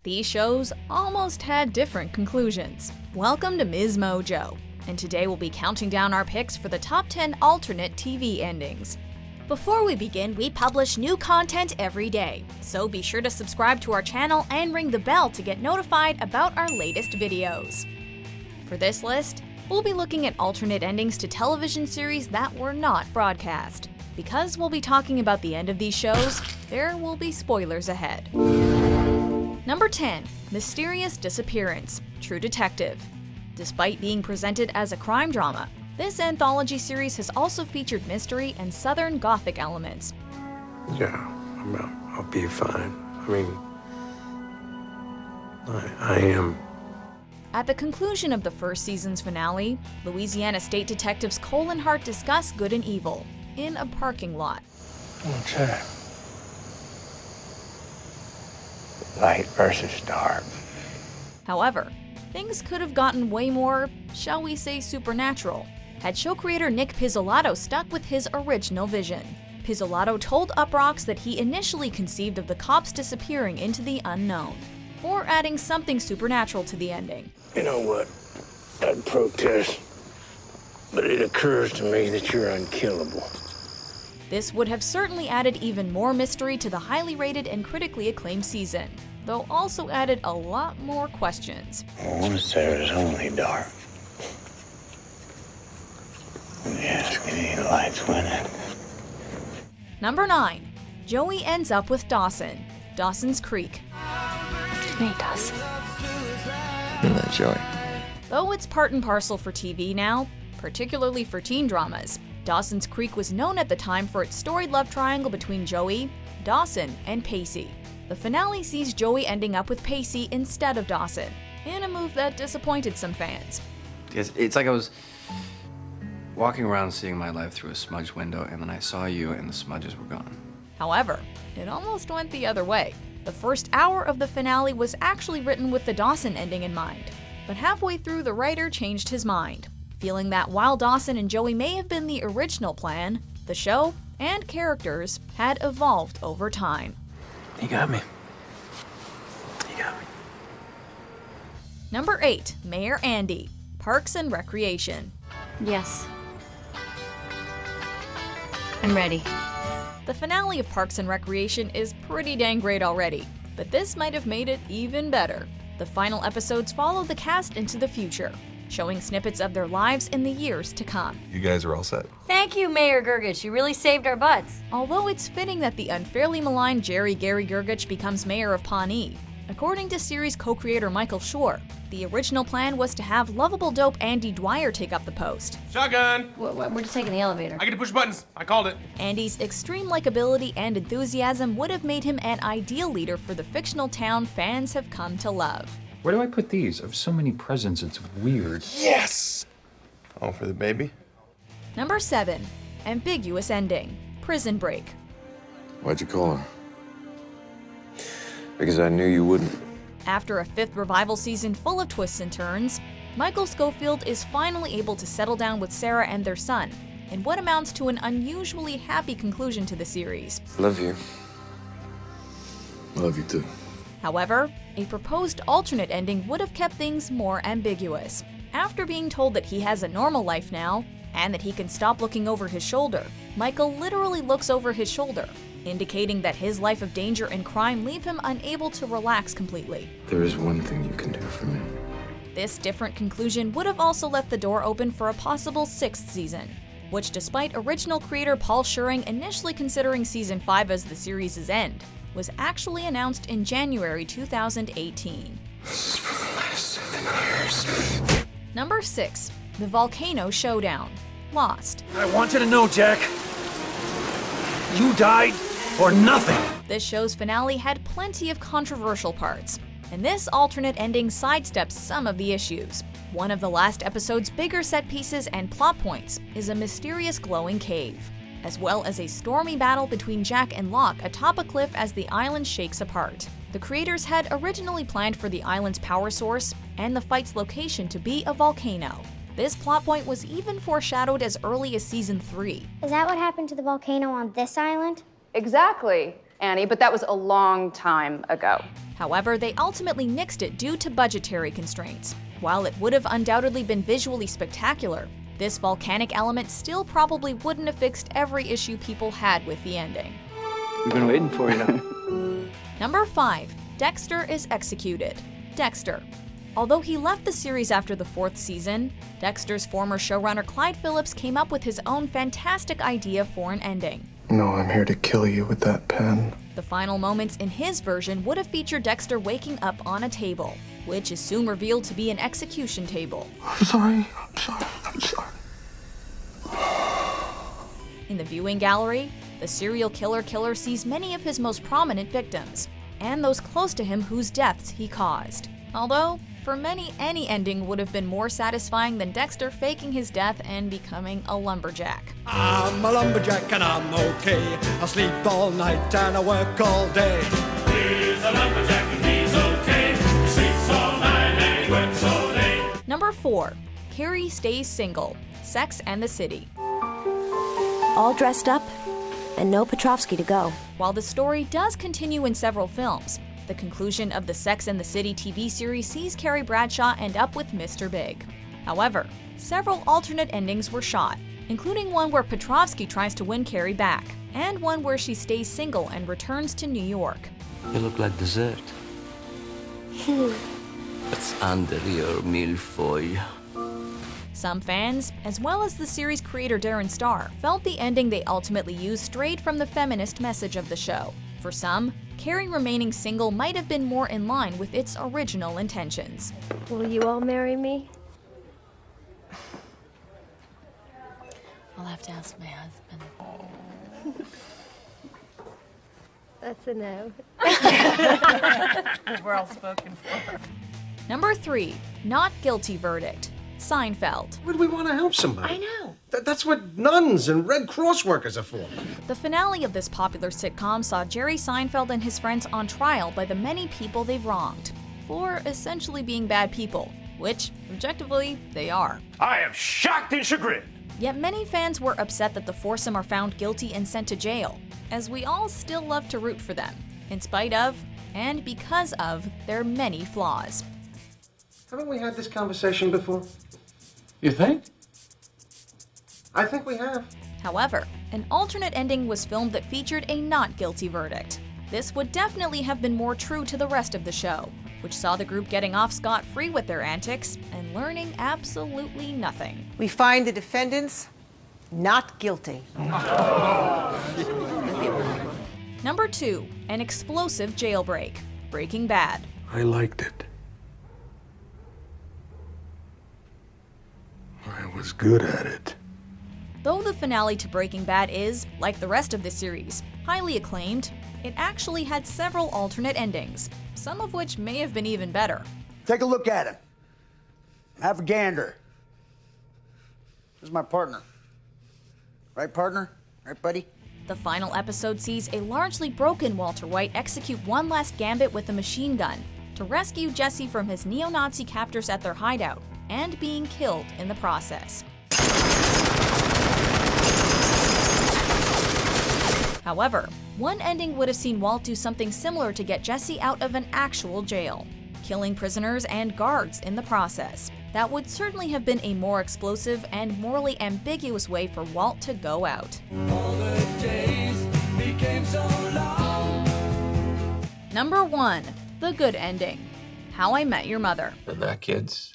These shows almost had different conclusions. Welcome to MsMojo, and today we'll be counting down our picks for the top 10 alternate TV endings. Before we begin, we publish new content every day, so be sure to subscribe to our channel and ring the bell to get notified about our latest videos. For this list, we'll be looking at alternate endings to television series that were not broadcast. Because we'll be talking about the end of these shows, there will be spoilers ahead. Number 10. Mysterious Disappearance, True Detective. Despite being presented as a crime drama, this anthology series has also featured mystery and Southern Gothic elements. Yeah, I'll be fine. I am. At the conclusion of the first season's finale, Louisiana State Detectives Cole and Hart discuss good and evil in a parking lot. Okay. Light versus dark. However, things could have gotten way more, shall we say, supernatural, had show creator Nick Pizzolatto stuck with his original vision. Pizzolatto told Uproxx that he initially conceived of the cops disappearing into the unknown, or adding something supernatural to the ending. You know what? I'd protest, but it occurs to me that you're unkillable. This would have certainly added even more mystery to the highly rated and critically acclaimed season, though also added a lot more questions. Once there is only dark. Yes, any lights winning. Number 9. Joey ends up with Dawson, Dawson's Creek. It's me, Dawson. Isn't that Joey? Though it's part and parcel for TV now, particularly for teen dramas, Dawson's Creek was known at the time for its storied love triangle between Joey, Dawson, and Pacey. The finale sees Joey ending up with Pacey instead of Dawson, in a move that disappointed some fans. It's like I was walking around seeing my life through a smudged window, and then I saw you and the smudges were gone. However, it almost went the other way. The first hour of the finale was actually written with the Dawson ending in mind, but halfway through the writer changed his mind, feeling that while Dawson and Joey may have been the original plan, the show and characters had evolved over time. You got me. You got me. Number 8. Mayor Andy, Parks and Recreation. Yes. I'm ready. The finale of Parks and Recreation is pretty dang great already, but this might have made it even better. The final episodes follow the cast into the future, showing snippets of their lives in the years to come. You guys are all set. Thank you, Mayor Gergich. You really saved our butts. Although it's fitting that the unfairly maligned Gary Gergich becomes mayor of PAWNEE. According to series co-creator Michael Schur, the original plan was to have lovable dope Andy Dwyer take up the post. Shotgun! We're just taking the elevator. I get to push buttons. I called it. Andy's extreme likability and enthusiasm would have made him an ideal leader for the fictional town fans have come to love. Where do I put these? I have so many presents, it's weird. Yes! Oh, for the baby? Number 7. Ambiguous Ending, Prison Break. Why'd you call her? Because I knew you wouldn't. After a 5th revival season full of twists and turns, Michael Scofield is finally able to settle down with Sarah and their son, in what amounts to an unusually happy conclusion to the series. Love you. Love you too. However, a proposed alternate ending would have kept things more ambiguous. After being told that he has a normal life now, and that he can stop looking over his shoulder, Michael literally looks over his shoulder, indicating that his life of danger and crime leave him unable to relax completely. There is one thing you can do for me. This different conclusion would have also left the door open for a possible 6th season, which despite original creator Paul Scheuring initially considering season 5 as the series' end, was actually announced in January 2018. This is for the last 7 years. Number 6. The Volcano Showdown, Lost. I want you to know, Jack. You died for nothing. This show's finale had plenty of controversial parts, and this alternate ending sidesteps some of the issues. One of the last episode's bigger set pieces and plot points is a mysterious glowing cave, as well as a stormy battle between Jack and Locke atop a cliff as the island shakes apart. The creators had originally planned for the island's power source and the fight's location to be a volcano. This plot point was even foreshadowed as early as season 3. Is that what happened to the volcano on this island? Exactly. Annie, but that was a long time ago. However, they ultimately nixed it due to budgetary constraints. While it would have undoubtedly been visually spectacular, this volcanic element still probably wouldn't have fixed every issue people had with the ending. We've been waiting for you now. Number 5. Dexter Is Executed. Dexter. Although he left the series after the 4th season, Dexter's former showrunner Clyde Phillips came up with his own fantastic idea for an ending. No, I'm here to kill you with that pen. The final moments in his version would have featured Dexter waking up on a table, which is soon revealed to be an execution table. I'm sorry. In the viewing gallery, the serial killer sees many of his most prominent victims, and those close to him whose deaths he caused. Although, for many, any ending would have been more satisfying than Dexter faking his death and becoming a lumberjack. I'm a lumberjack and I'm okay. I sleep all night and I work all day. He's a lumberjack and he's okay. He sleeps all night and he works all day. Number 4. Carrie Stays Single. Sex and the City. All dressed up, and no Petrovsky to go. While the story does continue in several films, the conclusion of the Sex and the City TV series sees Carrie Bradshaw end up with Mr. Big. However, several alternate endings were shot, including one where Petrovsky tries to win Carrie back, and one where she stays single and returns to New York. You look like dessert. That's under your millefeuille. Some fans, as well as the series creator Darren Star, felt the ending they ultimately used strayed from the feminist message of the show. For some, Carrie remaining single might have been more in line with its original intentions. Will you all marry me? I'll have to ask my husband. That's a no. We're all spoken for. Number 3. Not Guilty Verdict. Seinfeld. Would we want to help somebody? I know. That's what nuns and Red Cross workers are for. The finale of this popular sitcom saw Jerry Seinfeld and his friends on trial by the many people they've wronged, for essentially being bad people, which, objectively, they are. I am shocked and chagrined. Yet many fans were upset that the foursome are found guilty and sent to jail, as we all still love to root for them, in spite of, and because of, their many flaws. Haven't we had this conversation before? You think? I think we have. However, an alternate ending was filmed that featured a not guilty verdict. This would definitely have been more true to the rest of the show, which saw the group getting off scot-free with their antics and learning absolutely nothing. We find the defendants not guilty. Number 2. An Explosive Jailbreak. Breaking Bad. I liked it. I was good at it. Though the finale to Breaking Bad is, like the rest of the series, highly acclaimed, it actually had several alternate endings, some of which may have been even better. Take a look at him. Have a gander. This is my partner. Right, partner? Right, buddy? The final episode sees a largely broken Walter White execute one last gambit with a machine gun to rescue Jesse from his neo-Nazi captors at their hideout, and being killed in the process. However, one ending would have seen Walt do something similar to get Jesse out of an actual jail, killing prisoners and guards in the process. That would certainly have been a more explosive and morally ambiguous way for Walt to go out. Number 1. The good ending. How I Met Your Mother. And that, kids,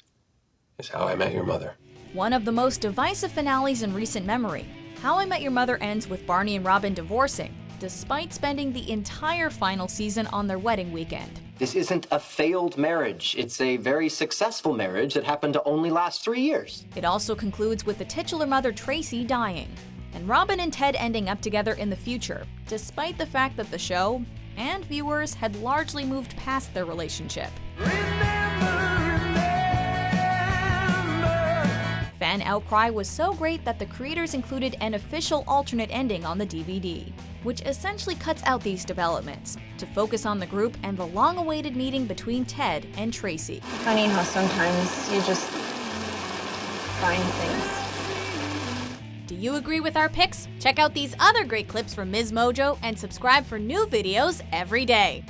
is How I Met Your Mother. One of the most divisive finales in recent memory, How I Met Your Mother ends with Barney and Robin divorcing, despite spending the entire final season on their wedding weekend. This isn't a failed marriage. It's a very successful marriage that happened to only last 3 years. It also concludes with the titular mother Tracy dying, and Robin and Ted ending up together in the future, despite the fact that the show and viewers had largely moved past their relationship. Fan outcry was so great that the creators included an official alternate ending on the DVD, which essentially cuts out these developments to focus on the group and the long-awaited meeting between Ted and Tracy. Funny how sometimes you just find things. Do you agree with our picks? Check out these other great clips from MsMojo and subscribe for new videos every day.